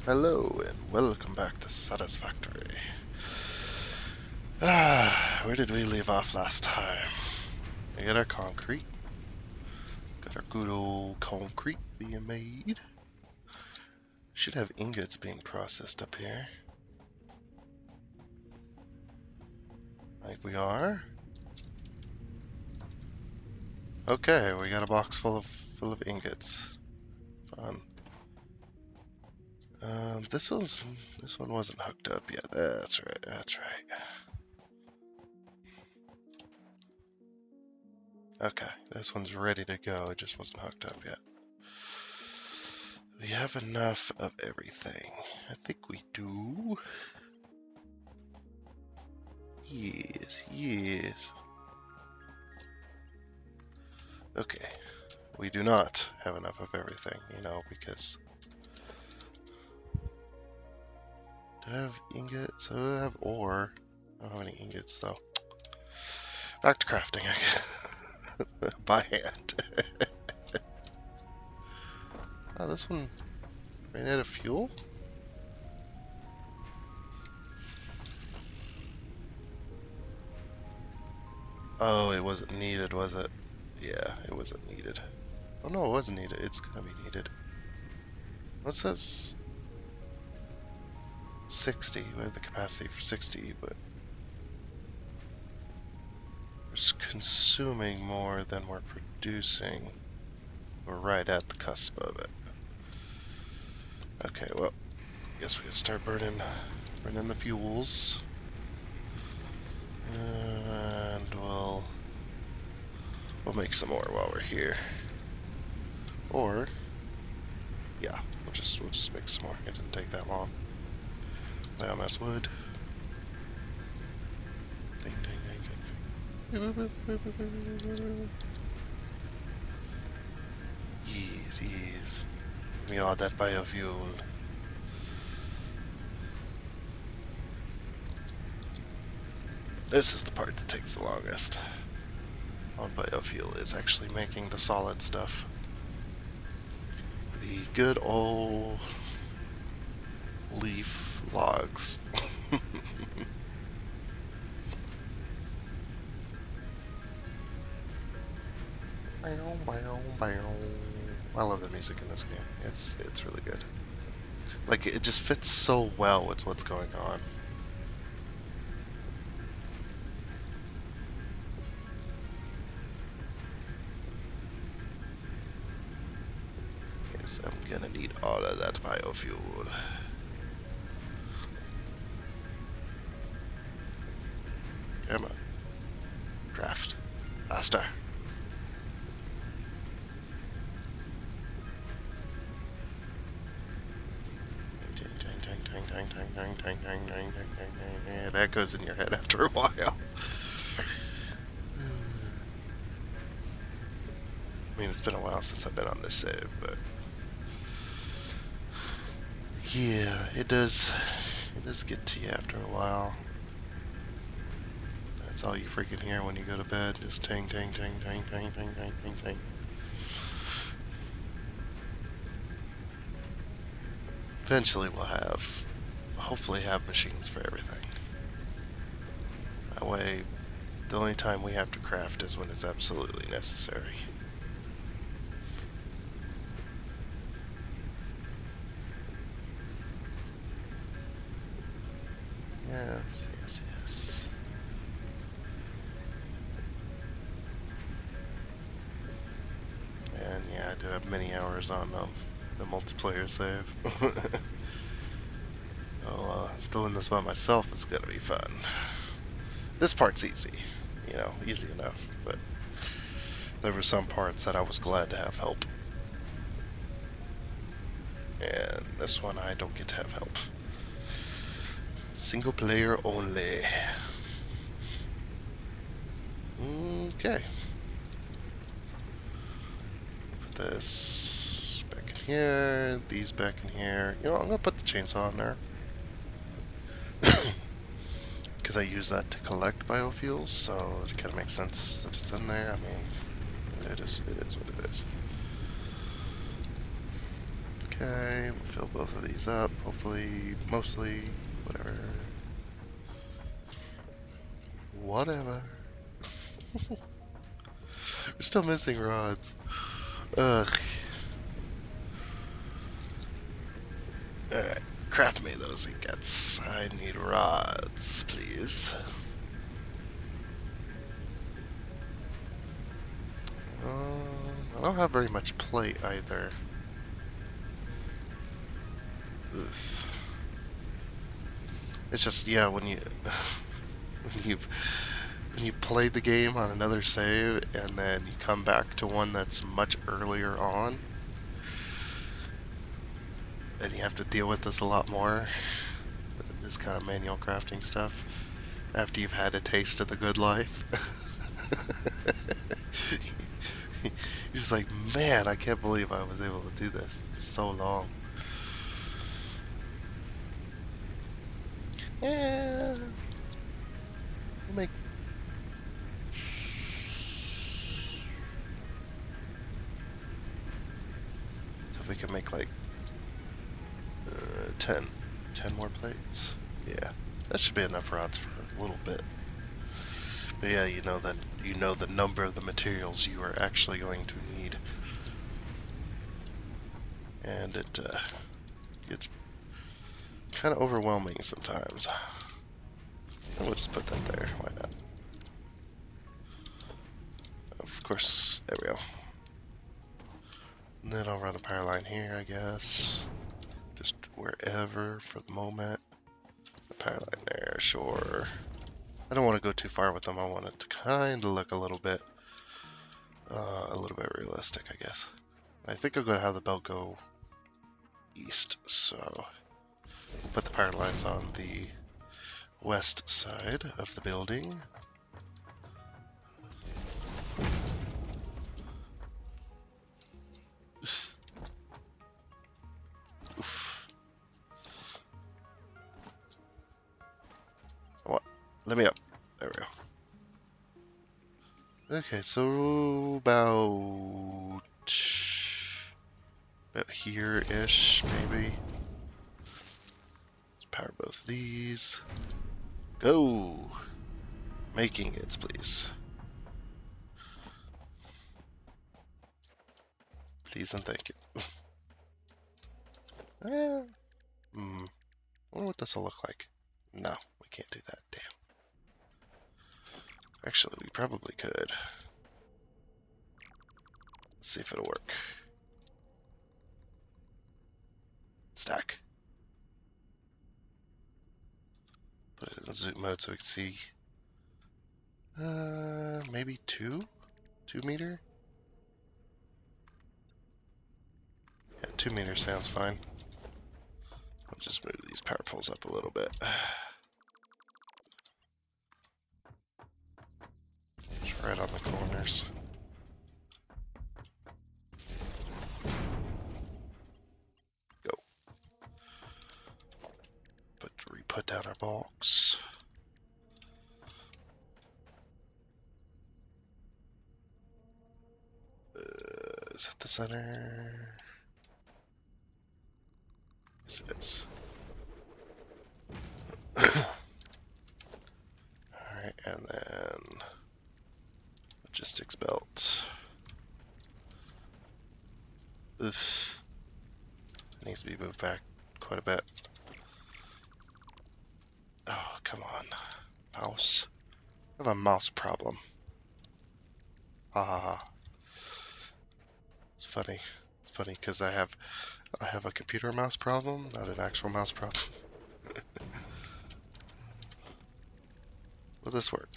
Hello and welcome back to Satisfactory. Where did we leave off last time? We got our concrete. Got our good old concrete being made. Should have ingots being processed up here. Like we are. Okay, we got a box full of ingots. Fun. This one wasn't hooked up yet. That's right. That's right. Okay, this one's ready to go. It just wasn't hooked up yet. We have enough of everything. I think we do. Yes, yes. Okay. We do not have enough of everything, because do I have ingots? I have ore. I don't have any ingots though. Back to crafting again. By hand. Oh, this one ran out of fuel? Oh, it wasn't needed, was it? Yeah, it wasn't needed. Oh no, it wasn't needed. It's gonna be needed. What says 60? We have the capacity for 60, but we're consuming more than we're producing. We're right at the cusp of it. Okay, well, I guess we can start burning the fuels. And we'll make some more while we're here. Or yeah, we'll just make some more. It didn't take that long. Biomass wood. Ding ding ding ding. Yes, yes. Give me all that biofuel. This is the part that takes the longest on biofuel, is actually making the solid stuff. The good old leaf logs. I love the music in this game. It's really good. Like, it just fits so well with what's going on. Yes, I'm gonna need all of that biofuel. Come on. Craft. Faster. That goes in your head after a while. I mean, it's been a while since I've been on this save, but yeah, it does get to you after a while. That's all you freaking hear when you go to bed, just ting ting ting ting ting ting ting ting ting. Eventually we'll hopefully have machines for everything. That way, the only time we have to craft is when it's absolutely necessary. Yes, yes, yes. And yeah, I do have many hours on the multiplayer save. Doing this by myself is gonna be fun. This part's easy, easy enough, but there were some parts that I was glad to have help. And this one I don't get to have help. Single player only. Okay. Put this back in here, these back in here. I'm gonna put the chainsaw in there. Because I use that to collect biofuels, so it kind of makes sense that it's in there. I mean, it is what it is. Okay, we'll fill both of these up, hopefully, mostly, whatever. Whatever. We're still missing rods. Ugh. Alright, craft me those ingots. I need rods, please. I don't have very much plate either. Ugh. It's just, yeah, when you play the game on another save and then you come back to one that's much earlier on, and you have to deal with this a lot more, this kind of manual crafting stuff, after you've had a taste of the good life. You're just like, man, I can't believe I was able to do this for so long. Yeah. We'll make... So if we can make like 10 more plates. Yeah, that should be enough rods for a little bit. But yeah, you know the number of the materials you are actually going to need. And it gets kind of overwhelming sometimes. And we'll just put that there, why not? Of course, there we go. And then I'll run a power line here, I guess. Just wherever for the moment. The power line there, sure. I don't want to go too far with them. I want it to kind of look a little bit realistic, I guess. I think I'm going to have the belt go east, so we'll put the power lines on the west side of the building. Oof. What? Let me up. There we go. Okay, so about here-ish, maybe. Let's power both these. Go! Making it, please. Please and thank you. I wonder what this will look like. No, we can't do that. Damn. Actually, we probably could. Let's see if it'll work. Stack. Put it in zoom mode so we can see. Maybe 2 meter? Yeah, 2 meters sounds fine. I'll just move these power poles up a little bit. Just right on the corners. Go. Put down our box. Is that the center? Yes, it is. Alright, and then logistics belt. Oof. It needs to be moved back quite a bit. Oh, come on. Mouse. I have a mouse problem. Ha ha ha. It's funny. It's funny because I have a computer mouse problem, not an actual mouse problem. Will this work?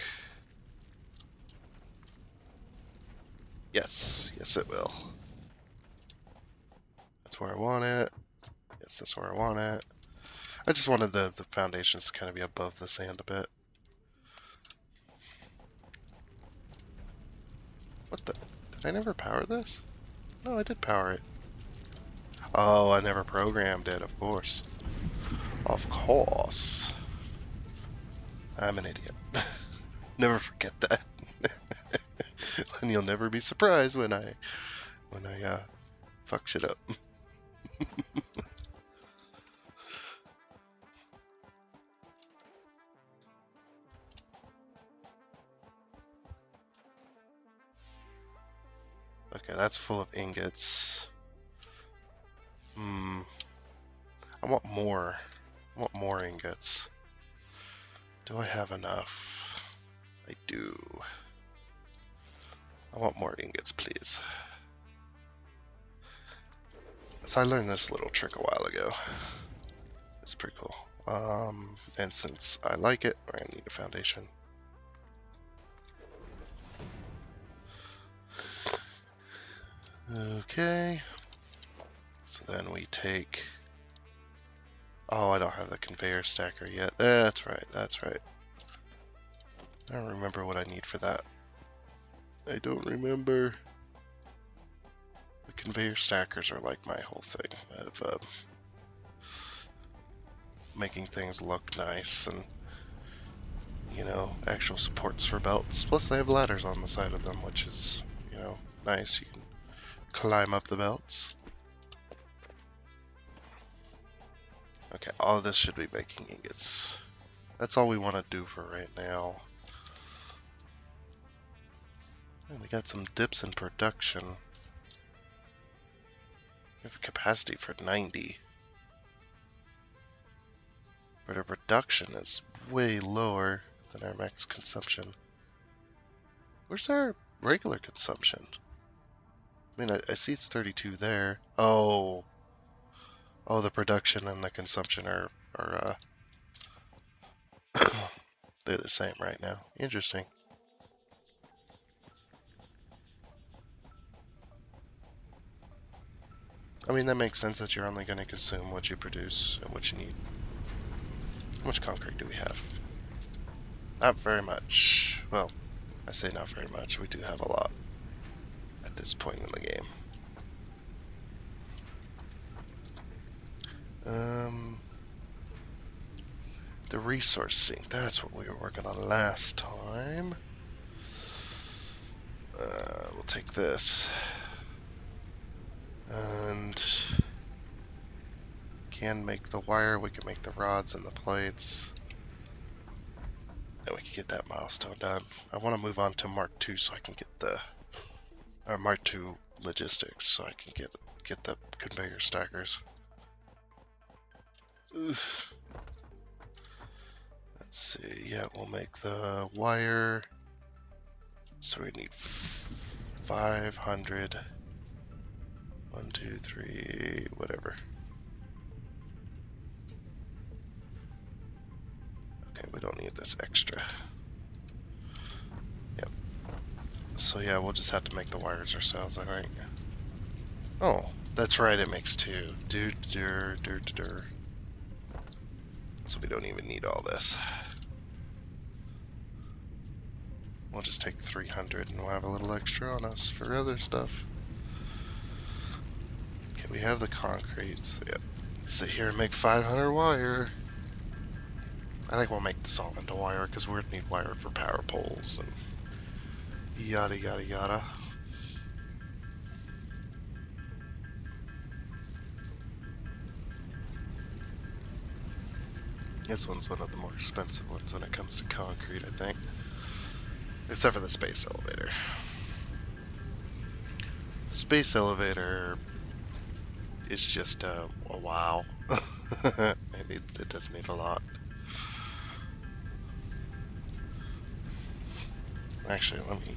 Yes, yes it will. That's where I want it. Yes, that's where I want it. I just wanted the foundations to kind of be above the sand a bit. What the? Did I never power this? No, I did power it. Oh, I never programmed it, of course. Of course. I'm an idiot. Never forget that. And you'll never be surprised when I fuck shit up. Okay, that's full of ingots. I want more. I want more ingots. Do I have enough? I do. I want more ingots, please. So I learned this little trick a while ago. It's pretty cool. And since I like it, we're gonna need a foundation. Okay. So then we take... Oh, I don't have the conveyor stacker yet. That's right, that's right. I don't remember what I need for that. I don't remember. The conveyor stackers are like my whole thing of making things look nice and, you know, actual supports for belts. Plus they have ladders on the side of them, which is, you know, nice. You can climb up the belts. Okay, all of this should be making ingots. That's all we want to do for right now. And we got some dips in production. We have a capacity for 90. But our production is way lower than our max consumption. Where's our regular consumption? I mean, I see it's 32 there. Oh, the production and the consumption are they're the same right now. Interesting. I mean, that makes sense that you're only going to consume what you produce and what you need. How much concrete do we have? Not very much. Well, I say not very much. We do have a lot at this point in the game. The resource sink. That's what we were working on last time. We'll take this. And can make the wire. We can make the rods and the plates. And we can get that milestone done. I want to move on to Mark II so I can get the Mark II logistics so I can get the conveyor stackers. Oof. Let's see. Yeah, we'll make the wire. So we need 500. 1, 2, 3, whatever. Okay, we don't need this extra. Yep. So yeah, we'll just have to make the wires ourselves, I think. Oh, that's right, it makes 2. So we don't even need all this. We'll just take 300 and we'll have a little extra on us for other stuff. Okay, we have the concrete, so yeah. Let's sit here and make 500 wire. I think we'll make this all into wire because we're gonna need wire for power poles and yada yada yada. This one's one of the more expensive ones when it comes to concrete, I think. Except for the space elevator. Space elevator is just a wow. it does need a lot. Actually, let me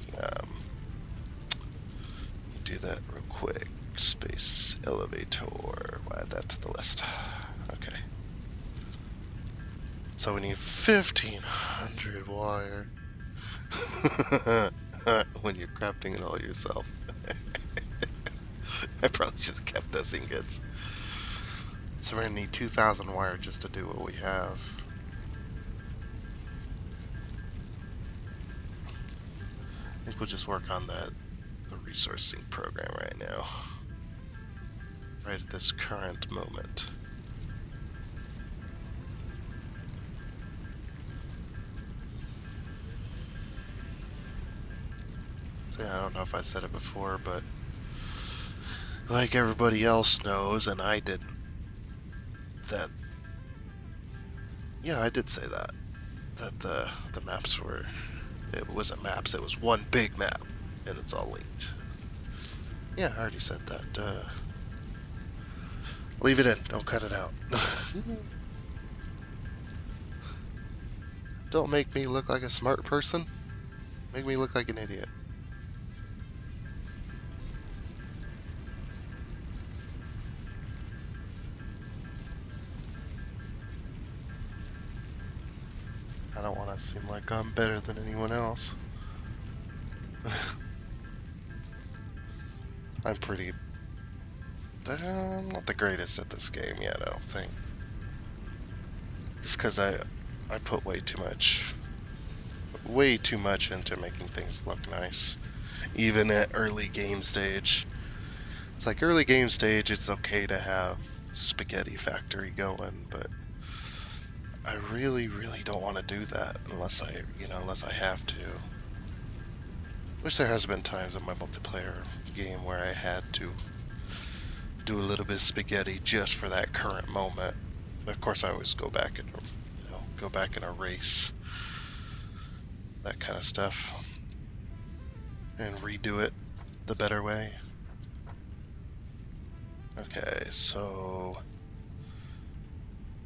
do that real quick. Space elevator. We'll add that to the list. Okay. So we need 1,500 wire. When you're crafting it all yourself. I probably should have kept those ingots. So we're gonna need 2,000 wire just to do what we have. I think we'll just work on the resourcing program right now. Right at this current moment. Yeah, I don't know if I said it before, but like everybody else knows, and I didn't, that, yeah, I did say that the maps were, it wasn't maps, it was one big map, and it's all linked. Yeah, I already said that. Leave it in. Don't cut it out. Don't make me look like a smart person. Make me look like an idiot. I don't want to seem like I'm better than anyone else. I'm pretty... not the greatest at this game yet, I don't think. Just because I put way too much into making things look nice. Even at early game stage. It's like early game stage, it's okay to have Spaghetti Factory going, but I really, really don't want to do that unless I have to. Wish there has been times in my multiplayer game where I had to do a little bit of spaghetti just for that current moment. Of course, I always go back and go back in a race, that kind of stuff, and redo it the better way. Okay, so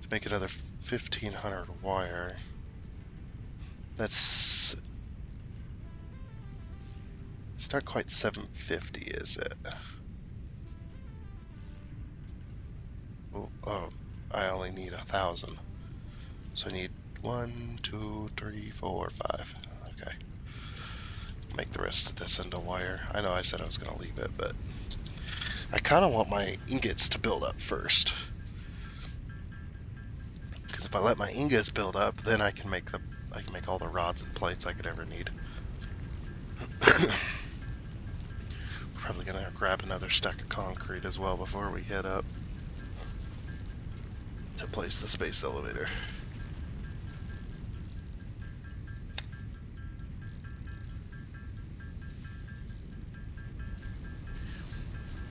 to make another 1500 wire, that's it's not quite 750, is it? Oh, I only need 1,000. So I need 1, 2, 3, 4, 5. Okay. Make the rest of this into wire. I know I said I was going to leave it, but I kind of want my ingots to build up first. Because if I let my ingots build up, then I can make all the rods and plates I could ever need. Probably going to grab another stack of concrete as well before we head up to place the space elevator.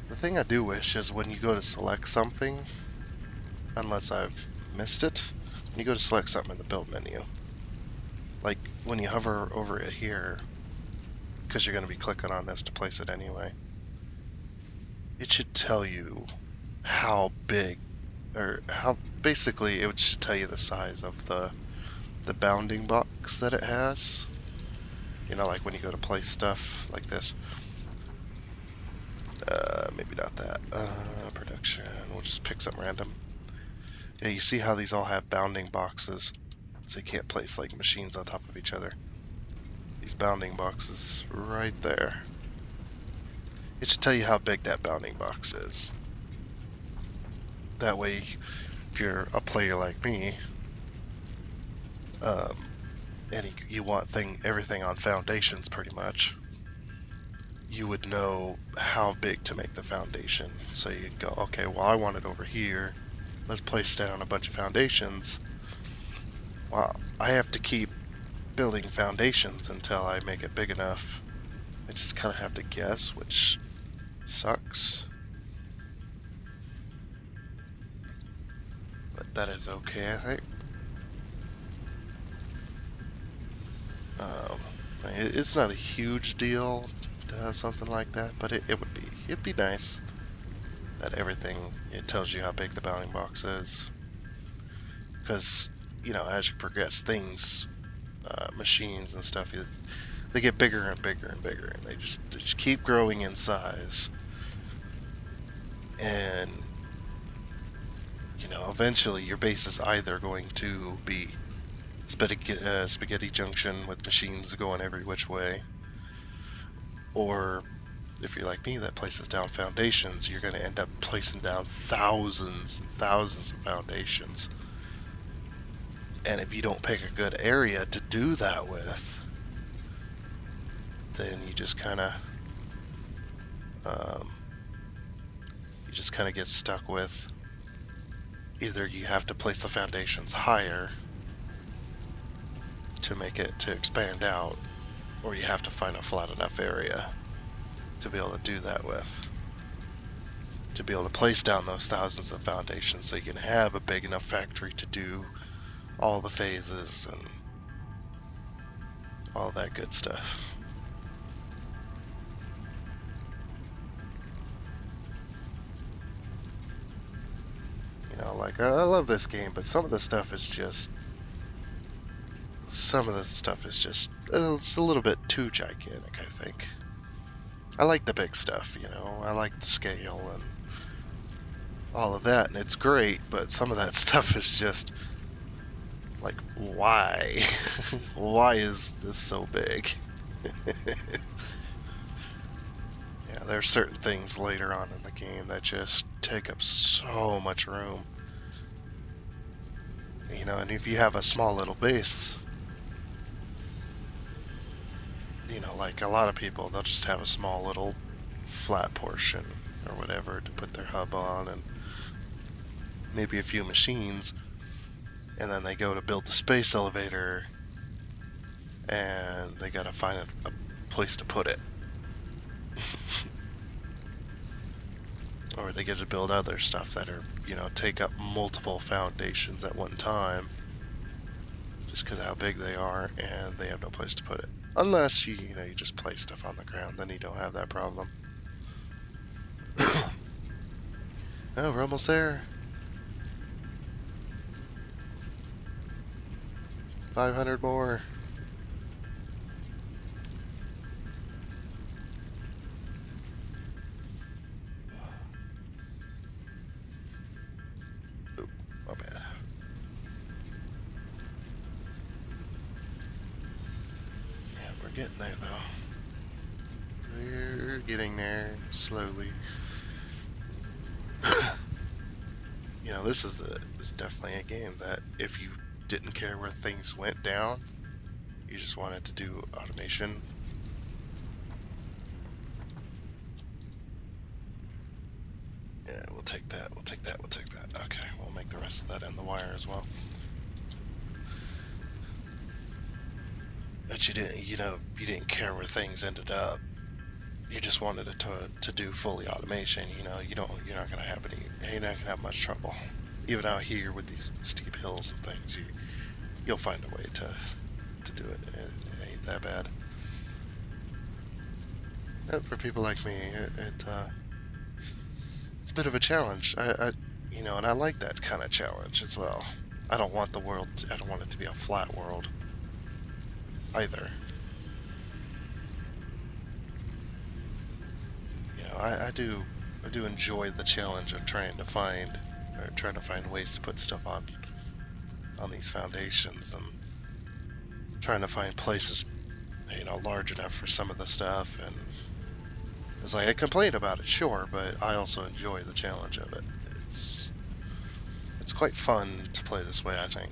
The thing I do wish is when you go to select something, unless I've missed it, when you go to select something in the build menu, like when you hover over it here, because you're going to be clicking on this to place it anyway, it should tell you how big, or how, basically it should tell you the size of the bounding box that it has. You know, like when you go to place stuff like this. Maybe not that. Production, we'll just pick something random. Yeah, you see how these all have bounding boxes, so you can't place like machines on top of each other. These bounding boxes right there. It should tell you how big that bounding box is. That way, if you're a player like me, and you want everything on foundations pretty much, you would know how big to make the foundation. So you can go, okay, well I want it over here. Let's place down a bunch of foundations. Well, I have to keep building foundations until I make it big enough. I just kind of have to guess, which sucks. But that is okay, I think. It's not a huge deal to have something like that, but it'd be nice that it tells you how big the bounding box is. Because, as you progress things, machines and stuff, they get bigger and bigger and bigger, and they just keep growing in size. And, eventually your base is either going to be spaghetti junction with machines going every which way, or if you're like me that places down foundations, you're going to end up placing down thousands and thousands of foundations. And if you don't pick a good area to do that with, then you just kind of get stuck with either you have to place the foundations higher to make it to expand out, or you have to find a flat enough area to be able to do that with, to be able to place down those thousands of foundations so you can have a big enough factory to do all the phases and all that good stuff. know, like I love this game, but some of the stuff is just it's a little bit too gigantic, I think. I like the big stuff, you know. I like the scale and all of that, and it's great, but some of that stuff is just like, why? Why is this so big? Yeah, there's certain things later on in the game that just take up so much room. You know, and if you have a small little base, you know, like a lot of people, they'll just have a small little flat portion or whatever to put their hub on and maybe a few machines, and then they go to build the space elevator and they gotta find a place to put it. Or they get to build other stuff that are, you know, take up multiple foundations at one time just because of how big they are, and they have no place to put it. Unless you just place stuff on the ground, then you don't have that problem. Oh, we're almost there. 500 more. Oop, my bad. Yeah, we're getting there though. We're getting there slowly. You know, this is definitely a game that if you didn't care where things went down, you just wanted to do automation. Yeah, we'll take that, we'll take that, we'll take that. Okay, we'll make the rest of that in the wire as well. But you didn't care where things ended up. You just wanted it to do fully automation. You know, you're not gonna have much trouble. Even out here with these steep hills and things, you'll find a way to do it. It ain't that bad. But for people like me, it's a bit of a challenge. And I like that kind of challenge as well. I don't want it to be a flat world either. You know, I do enjoy the challenge of trying to find ways to put stuff on these foundations and trying to find places, large enough for some of the stuff. And it's like I complain about it, sure, but I also enjoy the challenge of it. It's quite fun to play this way, I think.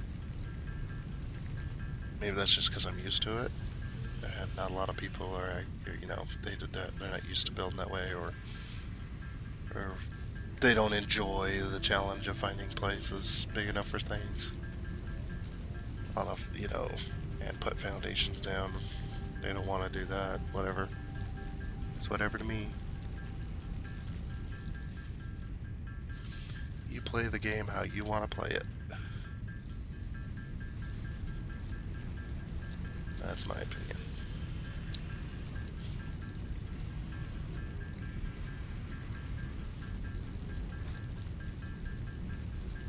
Maybe that's just because I'm used to it, and not a lot of people are, they're not used to building that way, or they don't enjoy the challenge of finding places big enough for things and put foundations down. They don't want to do that. Whatever. It's whatever to me. You play the game how you want to play it. That's my opinion.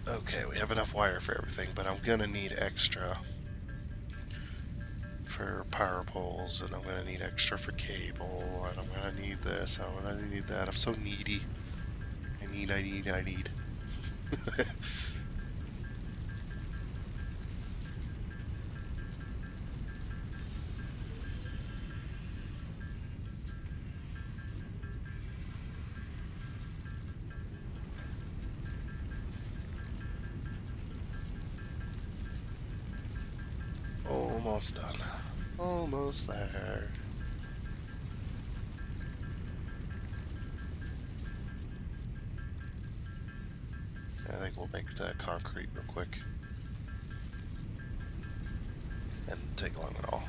Okay, we have enough wire for everything, but I'm gonna need extra for power poles, and I'm gonna need extra for cable, and I'm gonna need this, and I'm gonna need that. I'm so needy. I need. Almost done. Almost there. I think we'll make that concrete real quick. And take long at all.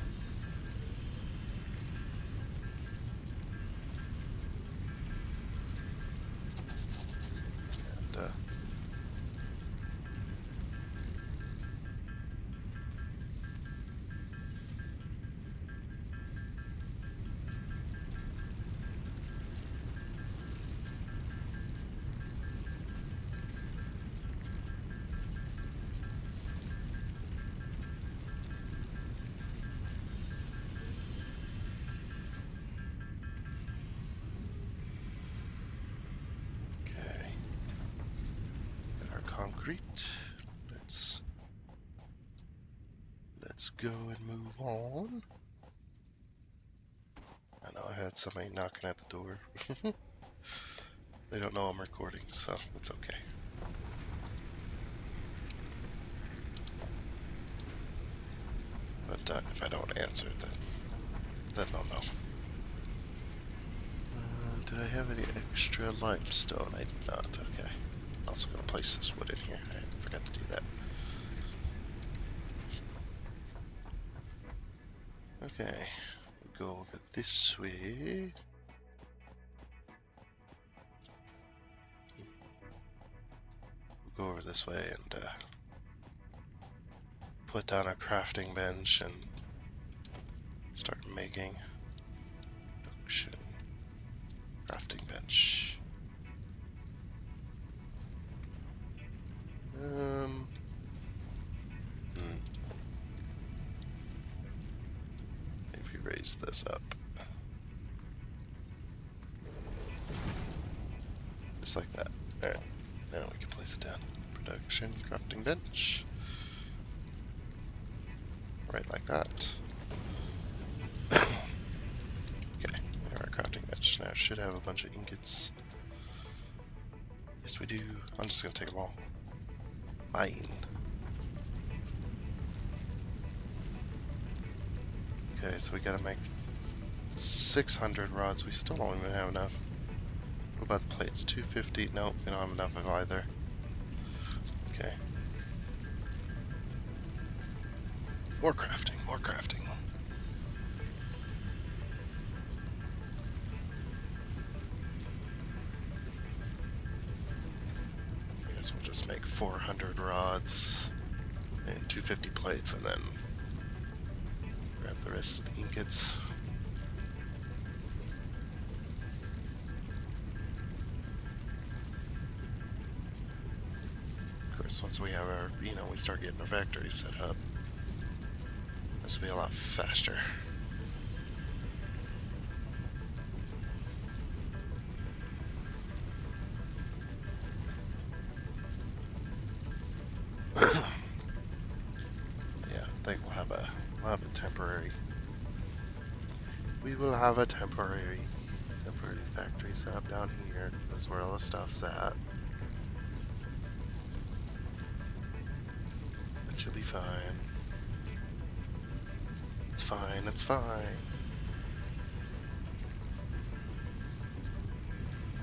And, concrete. Let's go and move on. I know I had somebody knocking at the door. They don't know I'm recording, so it's okay. But if I don't answer, then they'll know. Did I have any extra limestone? I did not. Okay. Also gonna place this wood in here. I forgot to do that. Okay. We'll go over this way. We'll go over this way and put down a crafting bench and start making production. Crafting bench. If we raise this up. Just like that. Alright. Now we can place it down. Production, crafting bench. Right like that. Okay, we have our crafting bench. Now should have a bunch of ingots. Yes we do. I'm just gonna take them all. Fine. Okay, so we gotta make 600 rods. We still don't even have enough. What about the plates? 250? Nope, we don't have enough of either. Okay. More crafting, more crafting. I guess we'll just make 400 rods and 250 plates and then grab the rest of the ingots. Of course, once we have our, we start getting our factory set up, this will be a lot faster. Yeah, I think we'll have a temporary. We will have a temporary factory set up down here. That's where all the stuff's at. It should be fine. It's fine, it's fine.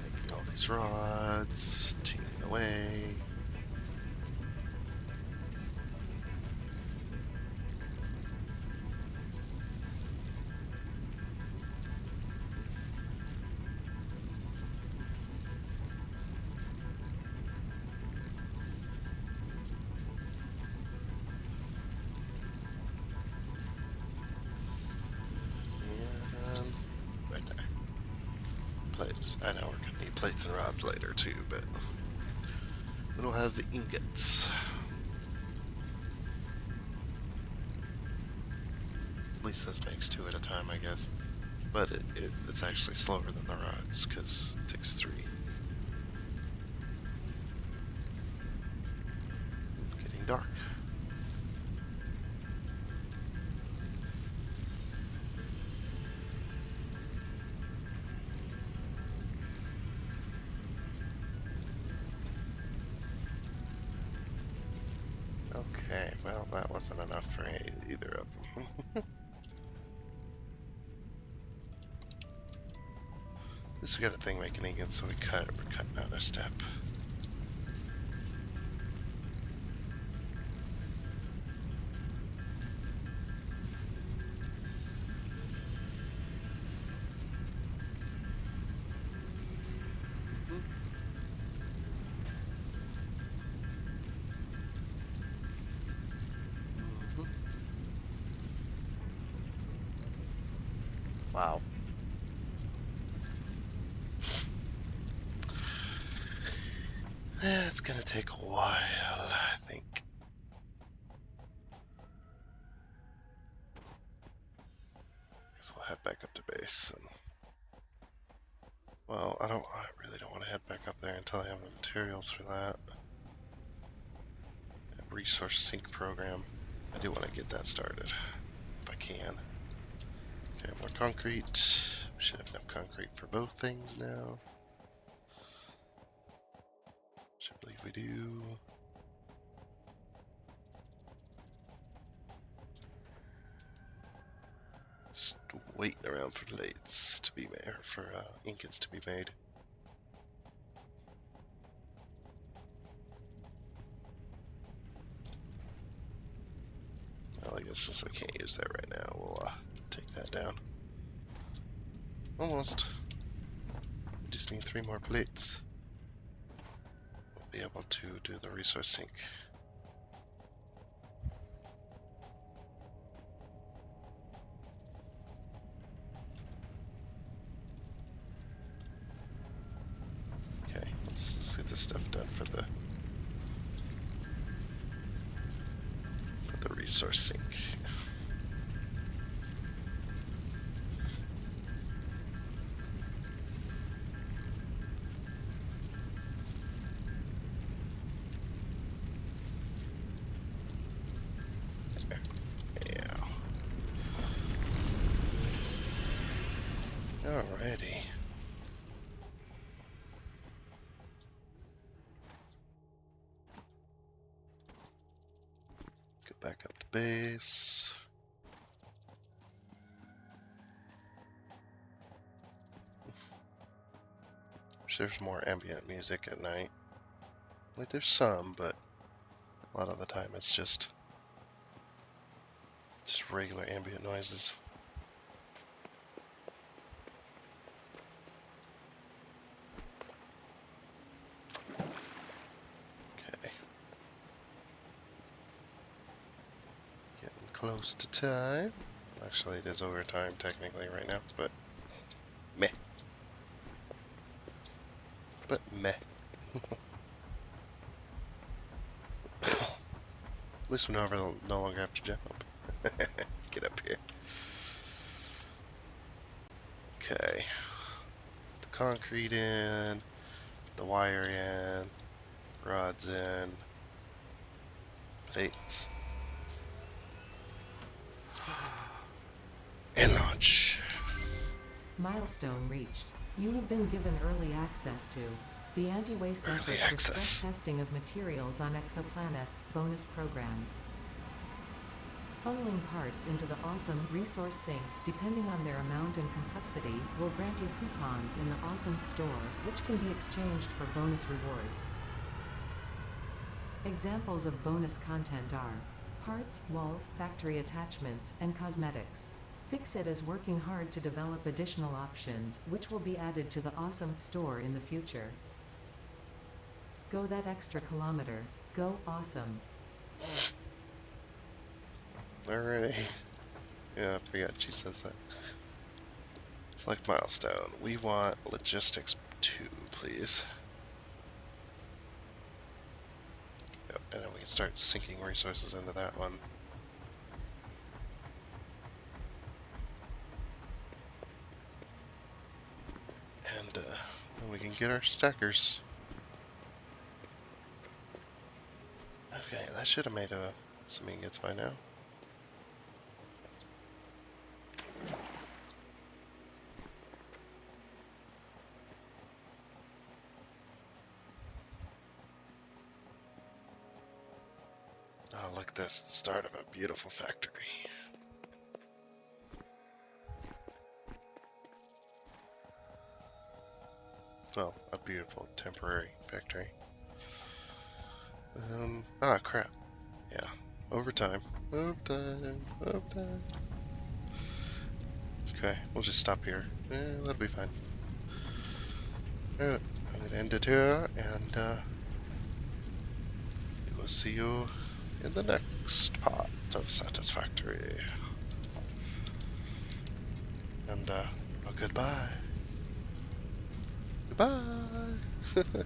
Making all these rods, tearing away. Right there. Plates. I know we're gonna need plates and rods later too, but we don't have the ingots. At least this makes 2 at a time, I guess. But it's actually slower than the rods, because it takes 3. Getting dark. Okay, well, that wasn't enough for either of them. This we got a thing making ingots, so we're cutting out a step. Wow. It's gonna take a while, I think. Guess we'll head back up to base. And, well, I really don't want to head back up there until I have the materials for that. resource sync program. I do want to get that started, if I can. Okay, more concrete. Should have enough concrete for both things now. Should believe we do. Just waiting around for plates to be made, or for ingots to be made. Well, I guess since we can't use that right now, we'll take that down. Almost. We just need 3 more plates. We'll be able to do the resource sync. Okay, let's get this stuff done for the resource sync. Alrighty. Go back up to base. Wish there's more ambient music at night. Like there's some, but a lot of the time it's just regular ambient noises. Close to time. Actually, it is overtime technically right now, but meh. But meh. At least we no longer have to jump. Get up here. Okay. The concrete in, the wire in, rods in, plates. And launch. Milestone reached. You have been given early access to the anti-waste effort for stress testing of materials on exoplanets bonus program. Funneling parts into the awesome resource sync, depending on their amount and complexity, will grant you coupons in the awesome store, which can be exchanged for bonus rewards. Examples of bonus content are parts, walls, factory attachments, and cosmetics. Fixit is working hard to develop additional options, which will be added to the awesome store in the future. Go that extra kilometer. Go awesome. Alrighty. Yeah, I forgot she says that. Select milestone. We want logistics 2, please. Yep, and then we can start sinking resources into that one. And then we can get our stackers. Okay, that should have made some ingots by now. Oh, look at this, the start of a beautiful factory. Well, a beautiful temporary factory. Crap. Yeah, overtime. Overtime. Okay, we'll just stop here. That'll be fine. Alright, I'm gonna end it here, and we will see you in the next part of Satisfactory. And, goodbye. Goodbye!